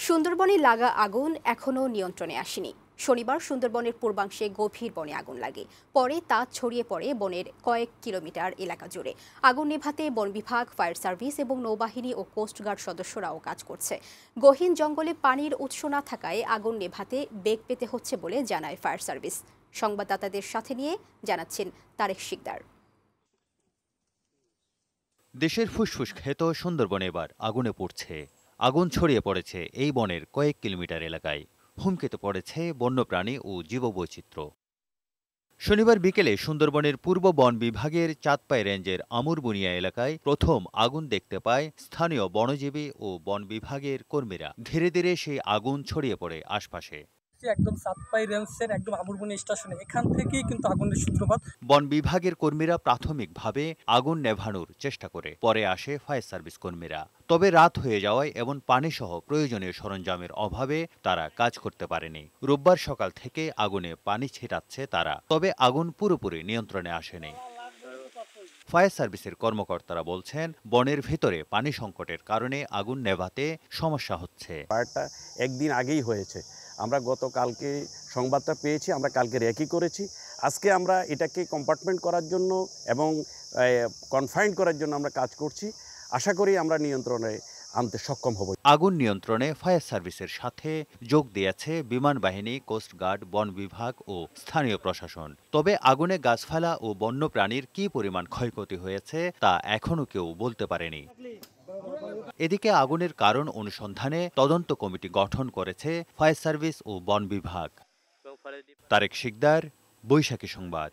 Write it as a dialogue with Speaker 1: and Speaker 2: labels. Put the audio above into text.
Speaker 1: সুন্দরবনে লাগা আগুন এখনও নিয়ন্ত্রণে আসেনি। শনিবার সুন্দরবনের পূর্বাংশে গভীর বনে আগুন লাগে। পরে তা ছড়িয়ে পড়ে বনের কয়েক কিলোমিটার এলাকা জুড়ে। আগুন নেভাতে বন বিভাগ, ফায়ার সার্ভিস এবং নৌবাহিনী ও কোস্টগার্ড সদস্যরাও কাজ করছে। গহীন জঙ্গলে পানির উৎস না থাকায় আগুন নেভাতে বেগ পেতে হচ্ছে বলে জানায় ফায়ার সার্ভিস। সংবাদদাতাদের সাথে নিয়ে জানাচ্ছেন তারেক শিকদার।
Speaker 2: দেশের ফুসফুস খ্যাত সুন্দরবনে এবার আগুনে পড়ছে। আগুন ছড়িয়ে পড়েছে এই বনের কয়েক কিলোমিটার এলাকায়। হুমকিতে পড়েছে বন্যপ্রাণী ও জীববৈচিত্র্য। শনিবার বিকেলে সুন্দরবনের পূর্ব বন বিভাগের চাঁদপাই রেঞ্জের আমুরবুনিয়া এলাকায় প্রথম আগুন দেখতে পায় স্থানীয় বনজীবী ও বন বিভাগের কর্মীরা। ধীরে ধীরে সেই আগুন ছড়িয়ে পড়ে আশপাশে।
Speaker 3: একদম চাঁদপাই রেঞ্জের একদম আমুরবুনিয়া স্টেশনে এখান থেকেই কিন্তু আগুনের সূত্রপাত।
Speaker 2: বন বিভাগের কর্মীরা প্রাথমিকভাবে আগুন নেভানোর চেষ্টা করে, পরে আসে ফায়ার সার্ভিস কর্মীরা। তবে রাত হয়ে যাওয়ায় এবং পানিসহ প্রয়োজনীয় সরঞ্জামের অভাবে তারা কাজ করতে পারেনি। রোববার সকাল থেকে আগুনে পানি ছিটাচ্ছে তারা, তবে আগুন পুরোপুরি নিয়ন্ত্রণে আসেনি। ফায়ার সার্ভিসের কর্মকর্তারা বলছেন, বনের ভেতরে পানি সংকটের কারণে আগুন নেভাতে সমস্যা হচ্ছে।
Speaker 4: ফায়ারটা একদিন আগেই হয়েছে। আমরা গতকালকে সংবাদটা পেয়েছি, আমরা কালকে রেকি করেছি। আজকে আমরা এটাকে কম্পার্টমেন্ট করার জন্য এবং কনফাইন করার জন্য আমরা কাজ করছি। আশা করি আমরা নিয়ন্ত্রণে আনতে সক্ষম হব।
Speaker 2: আগুন নিয়ন্ত্রণে ফায়ার সার্ভিসের সাথে যোগ দিয়েছে বিমান বাহিনী, কোস্টগার্ড, বন বিভাগ ও স্থানীয় প্রশাসন। তবে আগুনে গাছপালা ও বন্যপ্রাণীর কী পরিমাণ ক্ষয়ক্ষতি হয়েছে তা এখনও কেউ বলতে পারেনি। এদিকে আগুনের কারণ অনুসন্ধানে তদন্ত কমিটি গঠন করেছে ফায়ার সার্ভিস ও বন বিভাগ। তারেক শিকদার, বৈশাখী সংবাদ।